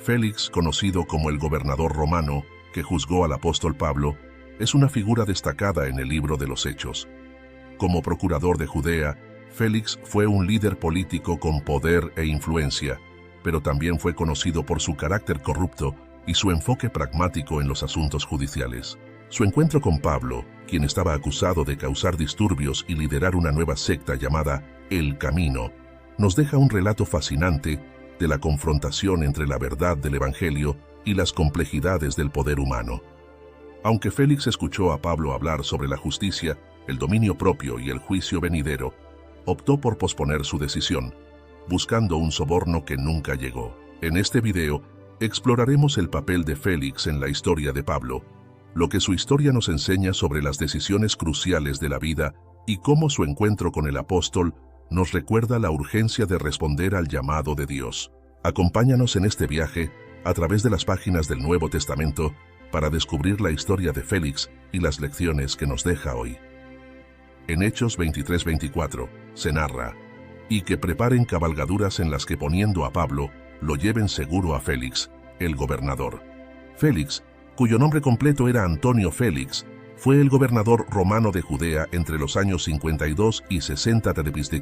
Félix, conocido como el gobernador romano que juzgó al apóstol Pablo, es una figura destacada en el libro de los Hechos. Como procurador de Judea, Félix fue un líder político con poder e influencia, pero también fue conocido por su carácter corrupto y su enfoque pragmático en los asuntos judiciales. Su encuentro con Pablo, quien estaba acusado de causar disturbios y liderar una nueva secta llamada El Camino, nos deja un relato fascinante de la confrontación entre la verdad del Evangelio y las complejidades del poder humano. Aunque Félix escuchó a Pablo hablar sobre la justicia, el dominio propio y el juicio venidero, optó por posponer su decisión, buscando un soborno que nunca llegó. En este video, exploraremos el papel de Félix en la historia de Pablo, lo que su historia nos enseña sobre las decisiones cruciales de la vida y cómo su encuentro con el apóstol nos recuerda la urgencia de responder al llamado de Dios. Acompáñanos en este viaje a través de las páginas del Nuevo Testamento para descubrir la historia de Félix y las lecciones que nos deja hoy. En Hechos 23-24 se narra: y que preparen cabalgaduras en las que, poniendo a Pablo, lo lleven seguro a Félix, el gobernador. Félix, cuyo nombre completo era Antonio Félix, fue el gobernador romano de Judea entre los años 52 y 60 d.C.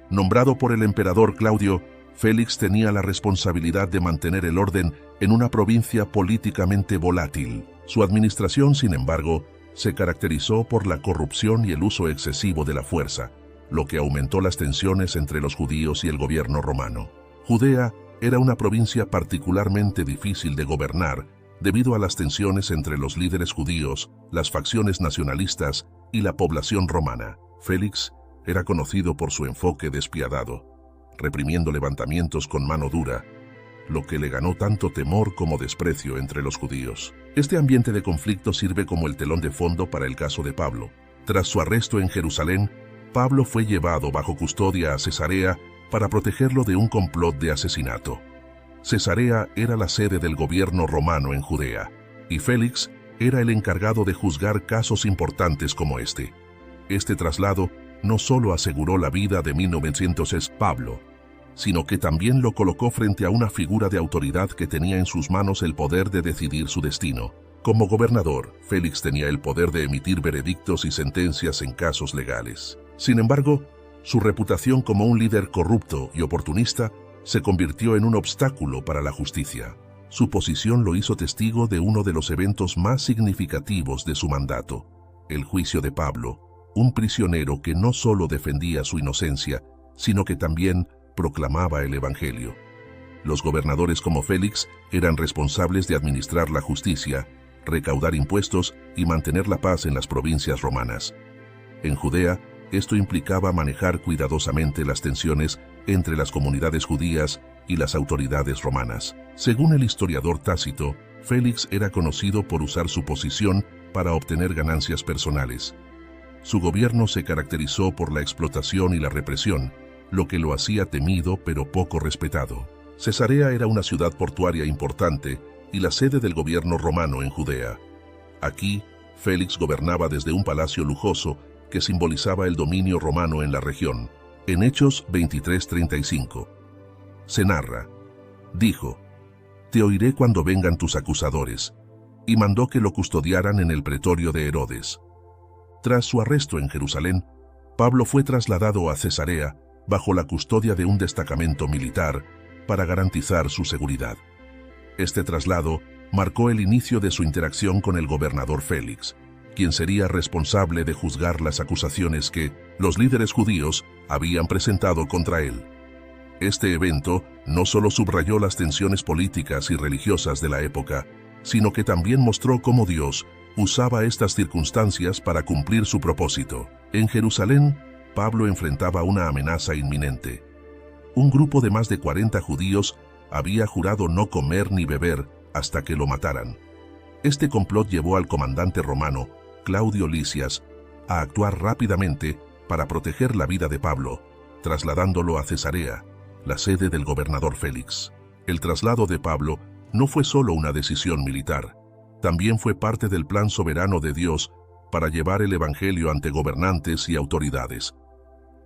Nombrado por el emperador Claudio, Félix tenía la responsabilidad de mantener el orden en una provincia políticamente volátil. Su administración, sin embargo, se caracterizó por la corrupción y el uso excesivo de la fuerza, lo que aumentó las tensiones entre los judíos y el gobierno romano. Judea era una provincia particularmente difícil de gobernar debido a las tensiones entre los líderes judíos, las facciones nacionalistas y la población romana. Félix era conocido por su enfoque despiadado, reprimiendo levantamientos con mano dura, lo que le ganó tanto temor como desprecio entre los judíos. Este ambiente de conflicto sirve como el telón de fondo para el caso de Pablo. Tras su arresto en Jerusalén, Pablo fue llevado bajo custodia a Cesarea para protegerlo de un complot de asesinato. Cesarea era la sede del gobierno romano en Judea, y Félix era el encargado de juzgar casos importantes como este. Este traslado no solo aseguró la vida de 1900 Pablo, sino que también lo colocó frente a una figura de autoridad que tenía en sus manos el poder de decidir su destino. Como gobernador, Félix tenía el poder de emitir veredictos y sentencias en casos legales. Sin embargo, su reputación como un líder corrupto y oportunista se convirtió en un obstáculo para la justicia. Su posición lo hizo testigo de uno de los eventos más significativos de su mandato, el juicio de Pablo, un prisionero que no solo defendía su inocencia, sino que también proclamaba el Evangelio. Los gobernadores como Félix eran responsables de administrar la justicia, recaudar impuestos y mantener la paz en las provincias romanas. En Judea, esto implicaba manejar cuidadosamente las tensiones entre las comunidades judías y las autoridades romanas. Según el historiador Tácito, Félix era conocido por usar su posición para obtener ganancias personales. Su gobierno se caracterizó por la explotación y la represión, lo que lo hacía temido pero poco respetado. Cesarea era una ciudad portuaria importante y la sede del gobierno romano en Judea. Aquí, Félix gobernaba desde un palacio lujoso que simbolizaba el dominio romano en la región. En Hechos 23:35 se narra: dijo: te oiré cuando vengan tus acusadores, y mandó que lo custodiaran en el pretorio de Herodes. Tras su arresto en Jerusalén, Pablo fue trasladado a Cesarea bajo la custodia de un destacamento militar para garantizar su seguridad. Este traslado marcó el inicio de su interacción con el gobernador Félix, quien sería responsable de juzgar las acusaciones que los líderes judíos habían presentado contra él. Este evento no solo subrayó las tensiones políticas y religiosas de la época, sino que también mostró cómo Dios usaba estas circunstancias para cumplir su propósito. En Jerusalén, Pablo enfrentaba una amenaza inminente. Un grupo de más de 40 judíos había jurado no comer ni beber hasta que lo mataran. Este complot llevó al comandante romano, Claudio Lisias, a actuar rápidamente para proteger la vida de Pablo, trasladándolo a Cesarea, la sede del gobernador Félix. El traslado de Pablo no fue solo una decisión militar, también fue parte del plan soberano de Dios para llevar el Evangelio ante gobernantes y autoridades.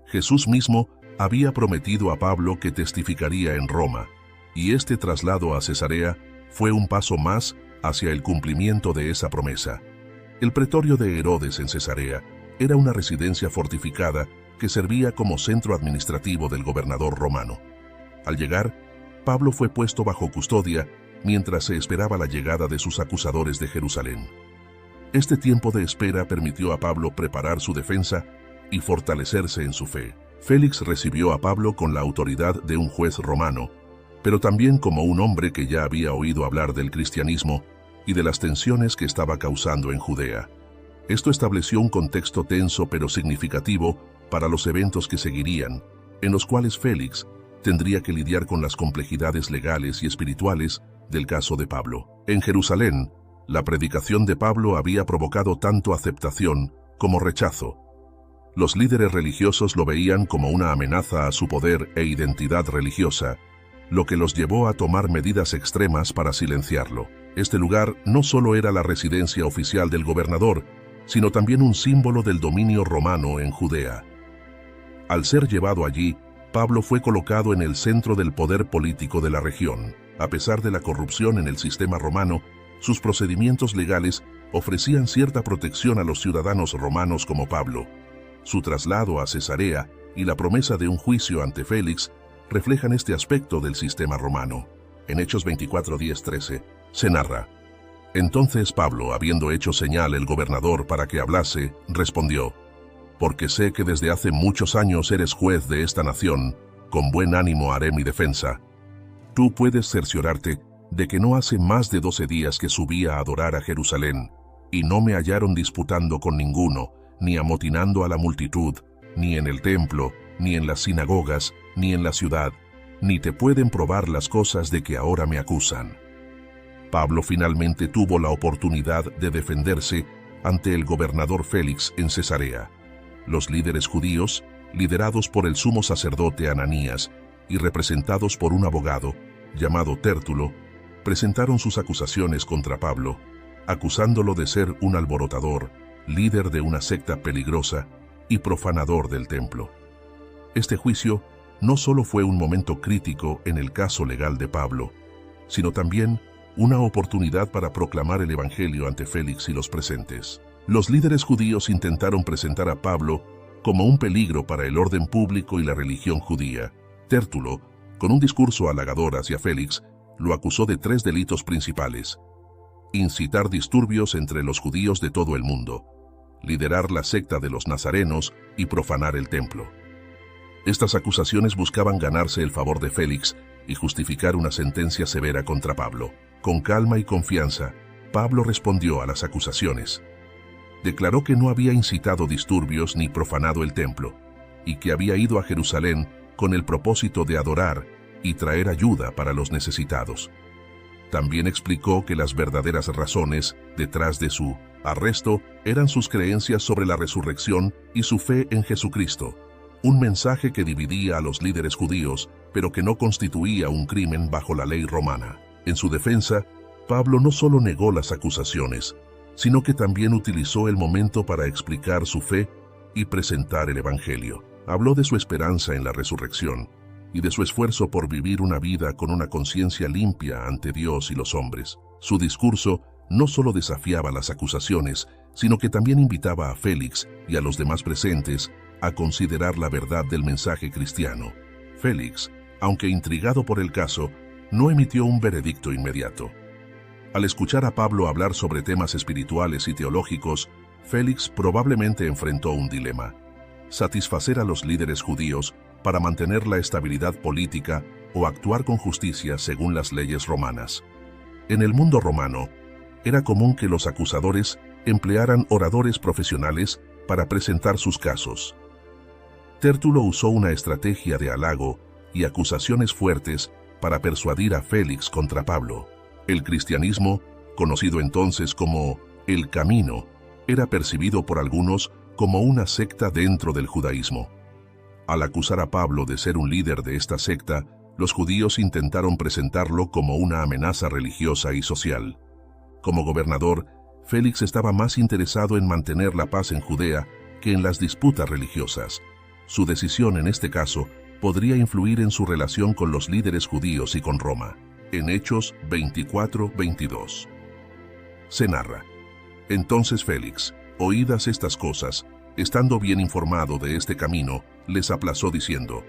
Jesús mismo había prometido a Pablo que testificaría en Roma, y este traslado a Cesarea fue un paso más hacia el cumplimiento de esa promesa. El pretorio de Herodes en Cesarea era una residencia fortificada que servía como centro administrativo del gobernador romano. Al llegar, Pablo fue puesto bajo custodia mientras se esperaba la llegada de sus acusadores de Jerusalén. Este tiempo de espera permitió a Pablo preparar su defensa y fortalecerse en su fe. Félix recibió a Pablo con la autoridad de un juez romano, pero también como un hombre que ya había oído hablar del cristianismo y de las tensiones que estaba causando en Judea. Esto estableció un contexto tenso pero significativo para los eventos que seguirían, en los cuales Félix tendría que lidiar con las complejidades legales y espirituales del caso de Pablo. En Jerusalén, la predicación de Pablo había provocado tanto aceptación como rechazo. Los líderes religiosos lo veían como una amenaza a su poder e identidad religiosa, lo que los llevó a tomar medidas extremas para silenciarlo. Este lugar no solo era la residencia oficial del gobernador, sino también un símbolo del dominio romano en Judea. Al ser llevado allí, Pablo fue colocado en el centro del poder político de la región. A pesar de la corrupción en el sistema romano, sus procedimientos legales ofrecían cierta protección a los ciudadanos romanos como Pablo. Su traslado a Cesarea y la promesa de un juicio ante Félix reflejan este aspecto del sistema romano. En Hechos 24:10-13 se narra: Entonces Pablo, habiendo hecho señal el gobernador para que hablase, respondió: Porque sé que desde hace muchos años eres juez de esta nación, con buen ánimo haré mi defensa. Tú puedes cerciorarte de que no hace más de 12 días que subí a adorar a Jerusalén, y no me hallaron disputando con ninguno, ni amotinando a la multitud, ni en el templo, ni en las sinagogas, ni en la ciudad, ni te pueden probar las cosas de que ahora me acusan. Pablo finalmente tuvo la oportunidad de defenderse ante el gobernador Félix en Cesarea. Los líderes judíos, liderados por el sumo sacerdote Ananías y representados por un abogado llamado Tértulo, presentaron sus acusaciones contra Pablo, acusándolo de ser un alborotador, líder de una secta peligrosa y profanador del templo. Este juicio no solo fue un momento crítico en el caso legal de Pablo, sino también una oportunidad para proclamar el evangelio ante Félix y los presentes. Los líderes judíos intentaron presentar a Pablo como un peligro para el orden público y la religión judía. Tértulo, con un discurso halagador hacia Félix, lo acusó de 3 delitos principales: incitar disturbios entre los judíos de todo el mundo, liderar la secta de los nazarenos y profanar el templo. Estas acusaciones buscaban ganarse el favor de Félix y justificar una sentencia severa contra Pablo. Con calma y confianza, Pablo respondió a las acusaciones. Declaró que no había incitado disturbios ni profanado el templo, y que había ido a Jerusalén con el propósito de adorar y traer ayuda para los necesitados. También explicó que las verdaderas razones detrás de su arresto eran sus creencias sobre la resurrección y su fe en Jesucristo, un mensaje que dividía a los líderes judíos, pero que no constituía un crimen bajo la ley romana. En su defensa, Pablo no solo negó las acusaciones, sino que también utilizó el momento para explicar su fe y presentar el evangelio. Habló de su esperanza en la resurrección y de su esfuerzo por vivir una vida con una conciencia limpia ante Dios y los hombres. Su discurso no solo desafiaba las acusaciones, sino que también invitaba a Félix y a los demás presentes a considerar la verdad del mensaje cristiano. Félix, aunque intrigado por el caso, no emitió un veredicto inmediato. Al escuchar a Pablo hablar sobre temas espirituales y teológicos, Félix probablemente enfrentó un dilema: satisfacer a los líderes judíos para mantener la estabilidad política o actuar con justicia según las leyes romanas. En el mundo romano, era común que los acusadores emplearan oradores profesionales para presentar sus casos. Tértulo usó una estrategia de halago y acusaciones fuertes para persuadir a Félix contra Pablo. El cristianismo, conocido entonces como el Camino, era percibido por algunos como una secta dentro del judaísmo. Al acusar a Pablo de ser un líder de esta secta, los judíos intentaron presentarlo como una amenaza religiosa y social. Como gobernador, Félix estaba más interesado en mantener la paz en Judea que en las disputas religiosas. Su decisión en este caso podría influir en su relación con los líderes judíos y con Roma. En Hechos 24:22. Se narra: entonces Félix, oídas estas cosas, estando bien informado de este camino, les aplazó diciendo: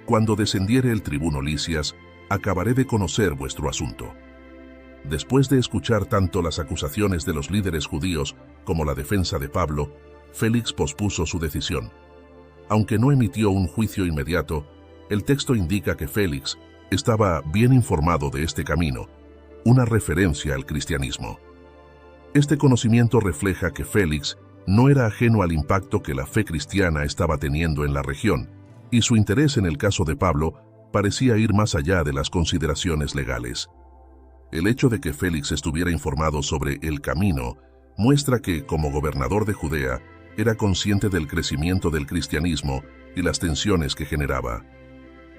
cuando descendiere el tribuno Lisias, acabaré de conocer vuestro asunto. Después de escuchar tanto las acusaciones de los líderes judíos como la defensa de Pablo, Félix pospuso su decisión. Aunque no emitió un juicio inmediato, el texto indica que Félix estaba bien informado de este camino, una referencia al cristianismo. Este conocimiento refleja que Félix no era ajeno al impacto que la fe cristiana estaba teniendo en la región, y su interés en el caso de Pablo parecía ir más allá de las consideraciones legales. El hecho de que Félix estuviera informado sobre el camino muestra que, como gobernador de Judea, era consciente del crecimiento del cristianismo y las tensiones que generaba.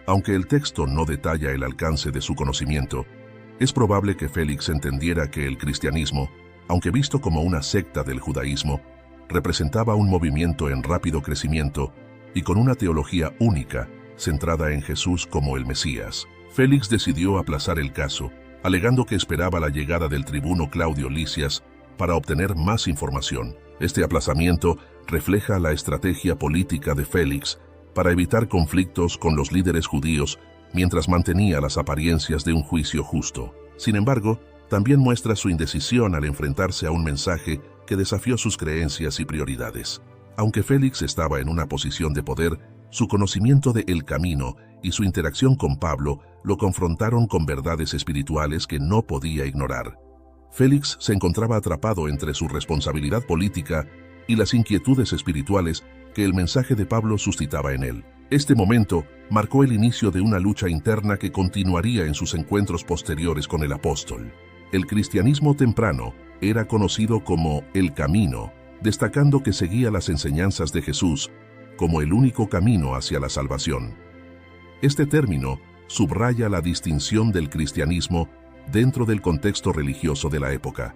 Aunque el texto no detalla el alcance de su conocimiento, es probable que Félix entendiera que el cristianismo, aunque visto como una secta del judaísmo, representaba un movimiento en rápido crecimiento y con una teología única, centrada en Jesús como el Mesías. Félix decidió aplazar el caso, alegando que esperaba la llegada del tribuno Claudio Lisias para obtener más información. Este aplazamiento refleja la estrategia política de Félix para evitar conflictos con los líderes judíos mientras mantenía las apariencias de un juicio justo. Sin embargo, también muestra su indecisión al enfrentarse a un mensaje que desafió sus creencias y prioridades. Aunque Félix estaba en una posición de poder, su conocimiento de El Camino y su interacción con Pablo lo confrontaron con verdades espirituales que no podía ignorar. Félix se encontraba atrapado entre su responsabilidad política y las inquietudes espirituales que el mensaje de Pablo suscitaba en él. Este momento marcó el inicio de una lucha interna que continuaría en sus encuentros posteriores con el apóstol. El cristianismo temprano era conocido como el Camino, destacando que seguía las enseñanzas de Jesús como el único camino hacia la salvación. Este término subraya la distinción del cristianismo dentro del contexto religioso de la época.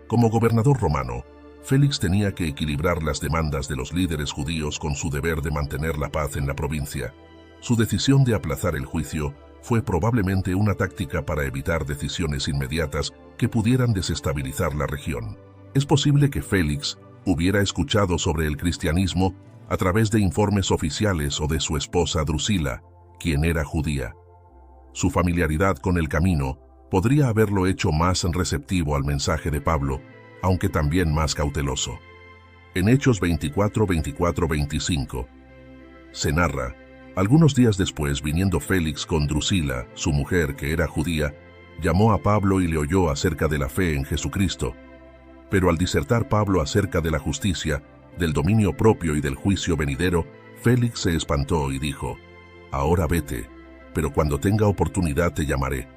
Como gobernador romano, Félix tenía que equilibrar las demandas de los líderes judíos con su deber de mantener la paz en la provincia. Su decisión de aplazar el juicio fue probablemente una táctica para evitar decisiones inmediatas que pudieran desestabilizar la región. Es posible que Félix hubiera escuchado sobre el cristianismo a través de informes oficiales o de su esposa Drusila, quien era judía. Su familiaridad con el camino podría haberlo hecho más receptivo al mensaje de Pablo, aunque también más cauteloso. En Hechos 24:25 se narra: algunos días después, viniendo Félix con Drusila, su mujer, que era judía, llamó a Pablo y le oyó acerca de la fe en Jesucristo. Pero al disertar Pablo acerca de la justicia, del dominio propio y del juicio venidero, Félix se espantó y dijo: ahora vete, pero cuando tenga oportunidad te llamaré.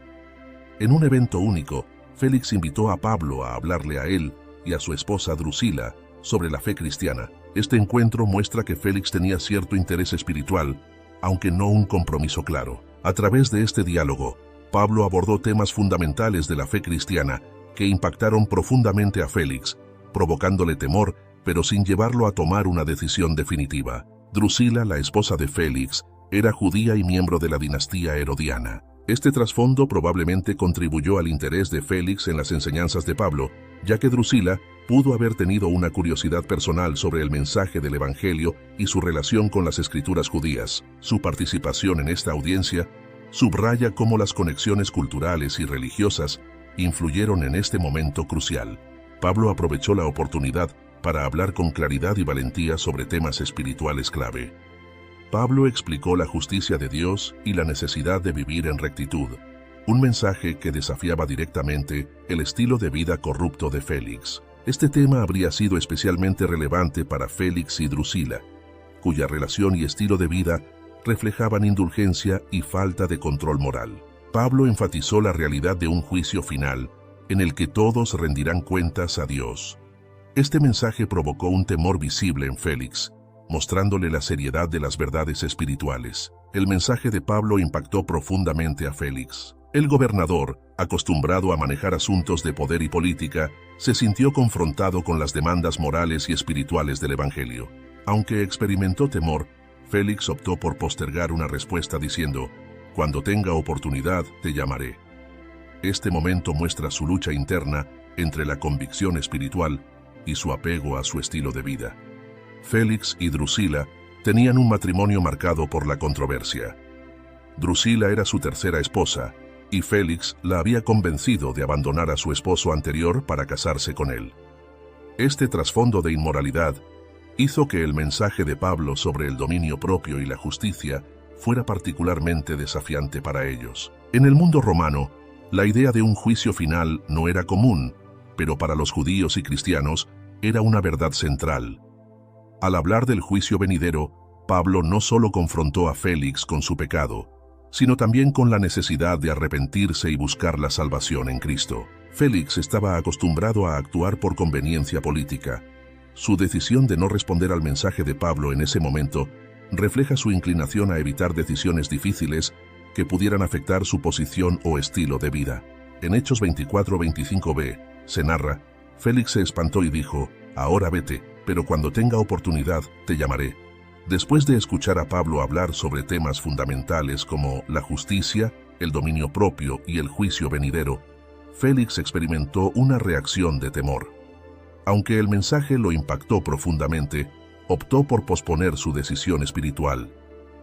En un evento único, Félix invitó a Pablo a hablarle a él y a su esposa Drusila sobre la fe cristiana. Este encuentro muestra que Félix tenía cierto interés espiritual, aunque no un compromiso claro. A través de este diálogo, Pablo abordó temas fundamentales de la fe cristiana que impactaron profundamente a Félix, provocándole temor, pero sin llevarlo a tomar una decisión definitiva. Drusila, la esposa de Félix, era judía y miembro de la dinastía herodiana. Este trasfondo probablemente contribuyó al interés de Félix en las enseñanzas de Pablo, ya que Drusila pudo haber tenido una curiosidad personal sobre el mensaje del Evangelio y su relación con las escrituras judías. Su participación en esta audiencia subraya cómo las conexiones culturales y religiosas influyeron en este momento crucial. Pablo aprovechó la oportunidad para hablar con claridad y valentía sobre temas espirituales clave. Pablo explicó la justicia de Dios y la necesidad de vivir en rectitud, un mensaje que desafiaba directamente el estilo de vida corrupto de Félix. Este tema habría sido especialmente relevante para Félix y Drusila, cuya relación y estilo de vida reflejaban indulgencia y falta de control moral. Pablo enfatizó la realidad de un juicio final, en el que todos rendirán cuentas a Dios. Este mensaje provocó un temor visible en Félix, mostrándole la seriedad de las verdades espirituales. El mensaje de Pablo impactó profundamente a Félix. El gobernador, acostumbrado a manejar asuntos de poder y política, se sintió confrontado con las demandas morales y espirituales del Evangelio. Aunque experimentó temor, Félix optó por postergar una respuesta diciendo: «Cuando tenga oportunidad, te llamaré». Este momento muestra su lucha interna entre la convicción espiritual y su apego a su estilo de vida. Félix y Drusila tenían un matrimonio marcado por la controversia. Drusila era su tercera esposa, y Félix la había convencido de abandonar a su esposo anterior para casarse con él. Este trasfondo de inmoralidad hizo que el mensaje de Pablo sobre el dominio propio y la justicia fuera particularmente desafiante para ellos. En el mundo romano, la idea de un juicio final no era común, pero para los judíos y cristianos era una verdad central. Al hablar del juicio venidero, Pablo no solo confrontó a Félix con su pecado, sino también con la necesidad de arrepentirse y buscar la salvación en Cristo. Félix estaba acostumbrado a actuar por conveniencia política. Su decisión de no responder al mensaje de Pablo en ese momento refleja su inclinación a evitar decisiones difíciles que pudieran afectar su posición o estilo de vida. En Hechos 24-25b, se narra: Félix se espantó y dijo: «Ahora vete, pero cuando tenga oportunidad te llamaré». Después de escuchar a Pablo hablar sobre temas fundamentales como la justicia, el dominio propio y el juicio venidero, Félix experimentó una reacción de temor. Aunque el mensaje lo impactó profundamente, optó por posponer su decisión espiritual.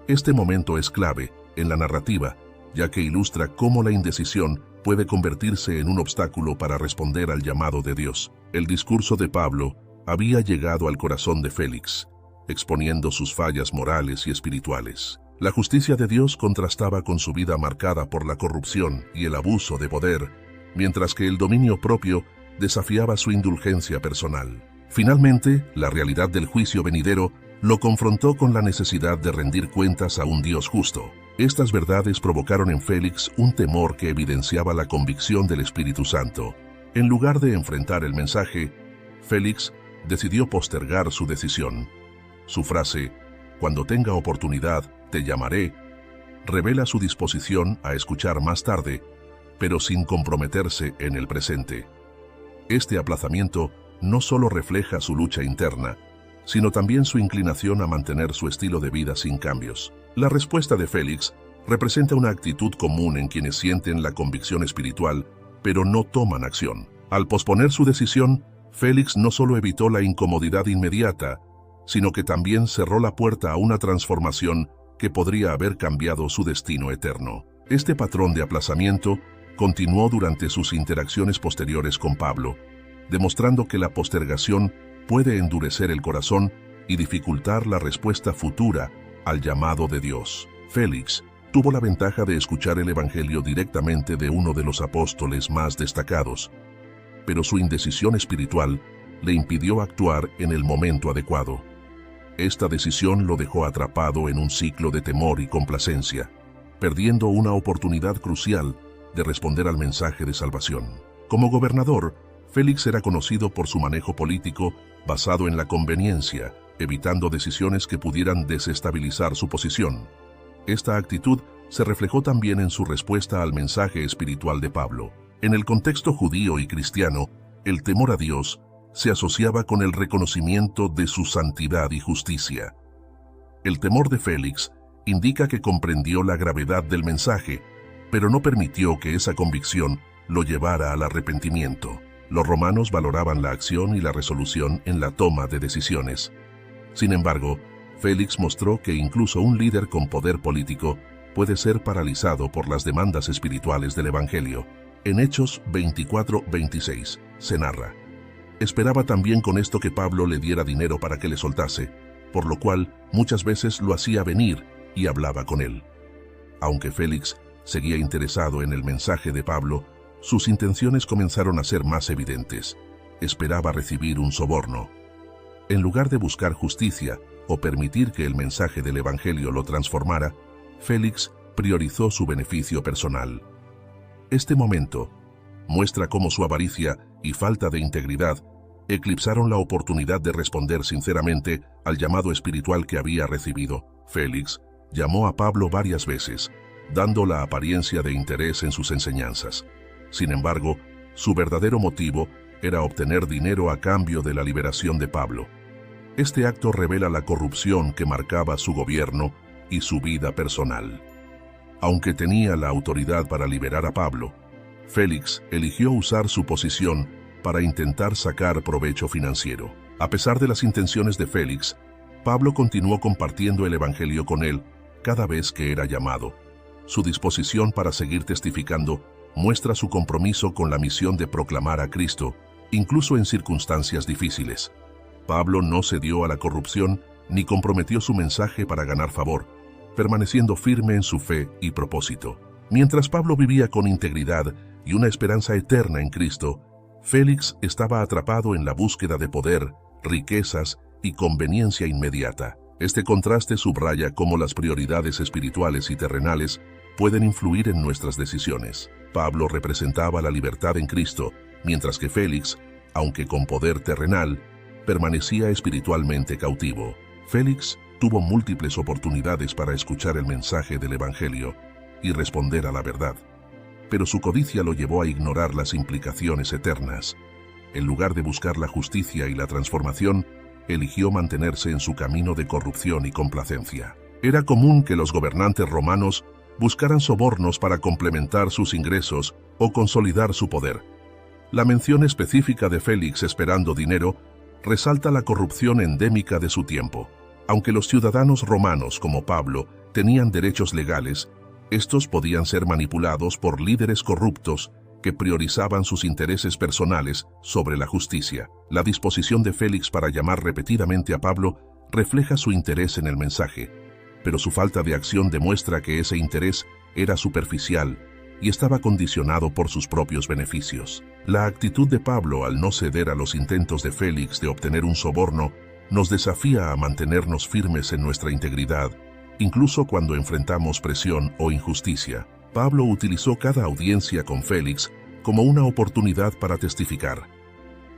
Este momento es clave en la narrativa, ya que ilustra cómo la indecisión puede convertirse en un obstáculo para responder al llamado de Dios. El discurso de Pablo había llegado al corazón de Félix, exponiendo sus fallas morales y espirituales. La justicia de Dios contrastaba con su vida marcada por la corrupción y el abuso de poder, mientras que el dominio propio desafiaba su indulgencia personal. Finalmente, la realidad del juicio venidero lo confrontó con la necesidad de rendir cuentas a un Dios justo. Estas verdades provocaron en Félix un temor que evidenciaba la convicción del Espíritu Santo. En lugar de enfrentar el mensaje, Félix decidió postergar su decisión. Su frase, «Cuando tenga oportunidad, te llamaré», revela su disposición a escuchar más tarde, pero sin comprometerse en el presente. Este aplazamiento no solo refleja su lucha interna, sino también su inclinación a mantener su estilo de vida sin cambios. La respuesta de Félix representa una actitud común en quienes sienten la convicción espiritual, pero no toman acción. Al posponer su decisión, Félix no solo evitó la incomodidad inmediata, sino que también cerró la puerta a una transformación que podría haber cambiado su destino eterno. Este patrón de aplazamiento continuó durante sus interacciones posteriores con Pablo, demostrando que la postergación puede endurecer el corazón y dificultar la respuesta futura al llamado de Dios. Félix tuvo la ventaja de escuchar el Evangelio directamente de uno de los apóstoles más destacados, pero su indecisión espiritual le impidió actuar en el momento adecuado. Esta decisión lo dejó atrapado en un ciclo de temor y complacencia, perdiendo una oportunidad crucial de responder al mensaje de salvación. Como gobernador, Félix era conocido por su manejo político basado en la conveniencia, evitando decisiones que pudieran desestabilizar su posición. Esta actitud se reflejó también en su respuesta al mensaje espiritual de Pablo. En el contexto judío y cristiano, el temor a Dios se asociaba con el reconocimiento de su santidad y justicia. El temor de Félix indica que comprendió la gravedad del mensaje, pero no permitió que esa convicción lo llevara al arrepentimiento. Los romanos valoraban la acción y la resolución en la toma de decisiones. Sin embargo, Félix mostró que incluso un líder con poder político puede ser paralizado por las demandas espirituales del Evangelio. En Hechos 24-26 se narra: esperaba también con esto que Pablo le diera dinero para que le soltase, por lo cual muchas veces lo hacía venir y hablaba con él. Aunque Félix seguía interesado en el mensaje de Pablo, sus intenciones comenzaron a ser más evidentes. Esperaba recibir un soborno. En lugar de buscar justicia o permitir que el mensaje del Evangelio lo transformara, Félix priorizó su beneficio personal. Este momento muestra cómo su avaricia y falta de integridad eclipsaron la oportunidad de responder sinceramente al llamado espiritual que había recibido. Félix llamó a Pablo varias veces, dando la apariencia de interés en sus enseñanzas. Sin embargo, su verdadero motivo era obtener dinero a cambio de la liberación de Pablo. Este acto revela la corrupción que marcaba su gobierno y su vida personal. Aunque tenía la autoridad para liberar a Pablo, Félix eligió usar su posición para intentar sacar provecho financiero. A pesar de las intenciones de Félix, Pablo continuó compartiendo el evangelio con él cada vez que era llamado. Su disposición para seguir testificando muestra su compromiso con la misión de proclamar a Cristo, incluso en circunstancias difíciles. Pablo no cedió a la corrupción ni comprometió su mensaje para ganar favor, permaneciendo firme en su fe y propósito. Mientras Pablo vivía con integridad y una esperanza eterna en Cristo, Félix estaba atrapado en la búsqueda de poder, riquezas y conveniencia inmediata. Este contraste subraya cómo las prioridades espirituales y terrenales pueden influir en nuestras decisiones. Pablo representaba la libertad en Cristo, mientras que Félix, aunque con poder terrenal, permanecía espiritualmente cautivo. Félix tuvo múltiples oportunidades para escuchar el mensaje del Evangelio y responder a la verdad, pero su codicia lo llevó a ignorar las implicaciones eternas. En lugar de buscar la justicia y la transformación, eligió mantenerse en su camino de corrupción y complacencia. Era común que los gobernantes romanos buscaran sobornos para complementar sus ingresos o consolidar su poder. La mención específica de Félix esperando dinero resalta la corrupción endémica de su tiempo. Aunque los ciudadanos romanos como Pablo tenían derechos legales, estos podían ser manipulados por líderes corruptos que priorizaban sus intereses personales sobre la justicia. La disposición de Félix para llamar repetidamente a Pablo refleja su interés en el mensaje, pero su falta de acción demuestra que ese interés era superficial y estaba condicionado por sus propios beneficios. La actitud de Pablo al no ceder a los intentos de Félix de obtener un soborno nos desafía a mantenernos firmes en nuestra integridad, incluso cuando enfrentamos presión o injusticia. Pablo utilizó cada audiencia con Félix como una oportunidad para testificar.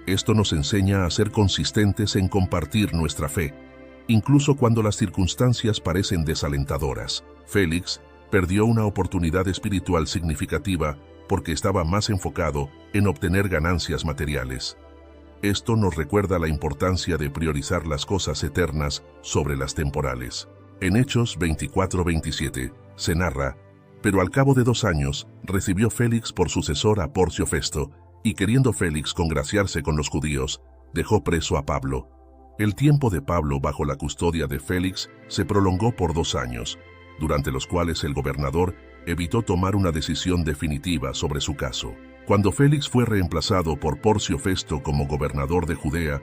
Esto nos enseña a ser consistentes en compartir nuestra fe, incluso cuando las circunstancias parecen desalentadoras. Félix perdió una oportunidad espiritual significativa porque estaba más enfocado en obtener ganancias materiales. Esto nos recuerda la importancia de priorizar las cosas eternas sobre las temporales. En Hechos 24-27 se narra: pero al cabo de 2 años recibió Félix por sucesor a Porcio Festo, y queriendo Félix congraciarse con los judíos, dejó preso a Pablo. El tiempo de Pablo bajo la custodia de Félix se prolongó por 2 años, durante los cuales el gobernador evitó tomar una decisión definitiva sobre su caso. Cuando Félix fue reemplazado por Porcio Festo como gobernador de Judea,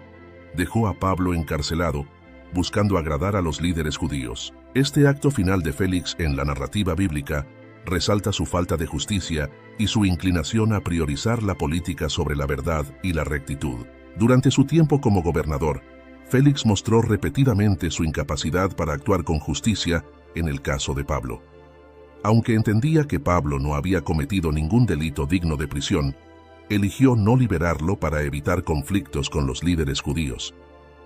dejó a Pablo encarcelado, buscando agradar a los líderes judíos. Este acto final de Félix en la narrativa bíblica resalta su falta de justicia y su inclinación a priorizar la política sobre la verdad y la rectitud. Durante su tiempo como gobernador, Félix mostró repetidamente su incapacidad para actuar con justicia en el caso de Pablo. Aunque entendía que Pablo no había cometido ningún delito digno de prisión, eligió no liberarlo para evitar conflictos con los líderes judíos.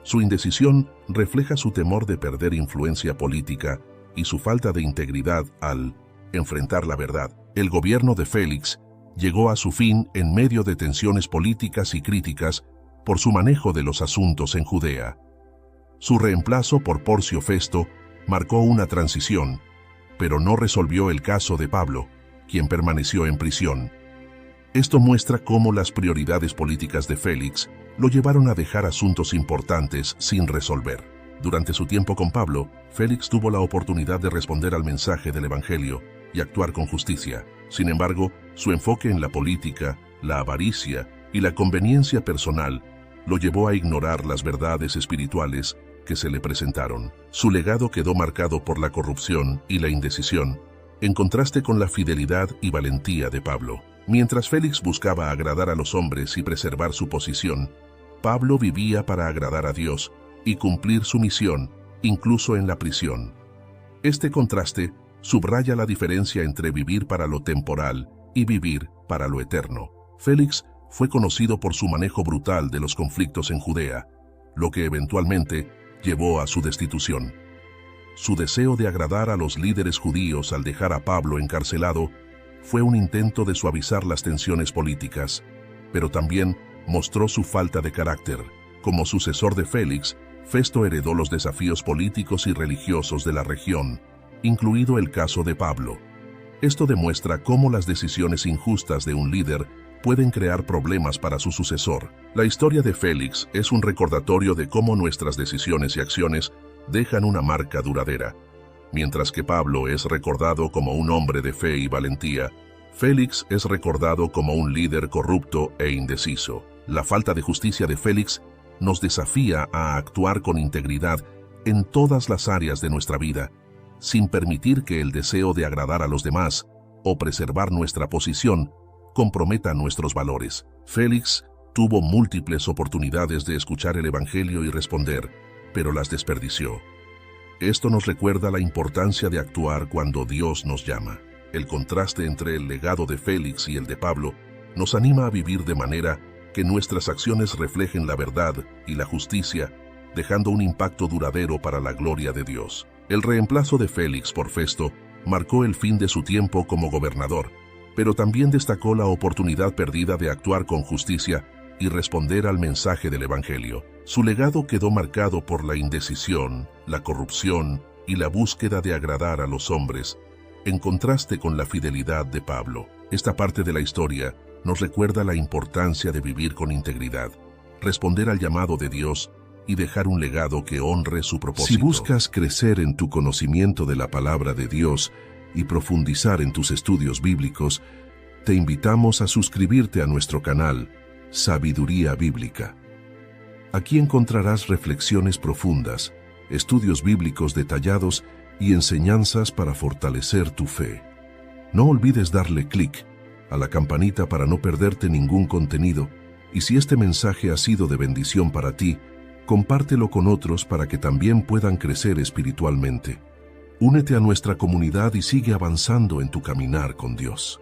Su indecisión refleja su temor de perder influencia política y su falta de integridad al enfrentar la verdad. El gobierno de Félix llegó a su fin en medio de tensiones políticas y críticas por su manejo de los asuntos en Judea. Su reemplazo por Porcio Festo marcó una transición, pero no resolvió el caso de Pablo, quien permaneció en prisión. Esto muestra cómo las prioridades políticas de Félix lo llevaron a dejar asuntos importantes sin resolver. Durante su tiempo con Pablo, Félix tuvo la oportunidad de responder al mensaje del Evangelio y actuar con justicia. Sin embargo, su enfoque en la política, la avaricia y la conveniencia personal lo llevó a ignorar las verdades espirituales que se le presentaron. Su legado quedó marcado por la corrupción y la indecisión, en contraste con la fidelidad y valentía de Pablo. Mientras Félix buscaba agradar a los hombres y preservar su posición, Pablo vivía para agradar a Dios y cumplir su misión, incluso en la prisión. Este contraste subraya la diferencia entre vivir para lo temporal y vivir para lo eterno. Félix fue conocido por su manejo brutal de los conflictos en Judea, lo que eventualmente llevó a su destitución. Su deseo de agradar a los líderes judíos al dejar a Pablo encarcelado fue un intento de suavizar las tensiones políticas, pero también mostró su falta de carácter. Como sucesor de Félix, Festo heredó los desafíos políticos y religiosos de la región, incluido el caso de Pablo. Esto demuestra cómo las decisiones injustas de un líder pueden crear problemas para su sucesor. La historia de Félix es un recordatorio de cómo nuestras decisiones y acciones dejan una marca duradera. Mientras que Pablo es recordado como un hombre de fe y valentía, Félix es recordado como un líder corrupto e indeciso. La falta de justicia de Félix nos desafía a actuar con integridad en todas las áreas de nuestra vida, sin permitir que el deseo de agradar a los demás o preservar nuestra posición comprometa nuestros valores. Félix tuvo múltiples oportunidades de escuchar el Evangelio y responder, pero las desperdició. Esto nos recuerda la importancia de actuar cuando Dios nos llama. El contraste entre el legado de Félix y el de Pablo nos anima a vivir de manera que nuestras acciones reflejen la verdad y la justicia, dejando un impacto duradero para la gloria de Dios. El reemplazo de Félix por Festo marcó el fin de su tiempo como gobernador, pero también destacó la oportunidad perdida de actuar con justicia y responder al mensaje del Evangelio. Su legado quedó marcado por la indecisión, la corrupción y la búsqueda de agradar a los hombres, en contraste con la fidelidad de Pablo. Esta parte de la historia nos recuerda la importancia de vivir con integridad, responder al llamado de Dios y dejar un legado que honre su propósito. Si buscas crecer en tu conocimiento de la palabra de Dios y profundizar en tus estudios bíblicos, te invitamos a suscribirte a nuestro canal Sabiduría Bíblica. Aquí encontrarás reflexiones profundas, estudios bíblicos detallados y enseñanzas para fortalecer tu fe. No olvides darle clic a la campanita para no perderte ningún contenido, y si este mensaje ha sido de bendición para ti, compártelo con otros para que también puedan crecer espiritualmente. Únete a nuestra comunidad y sigue avanzando en tu caminar con Dios.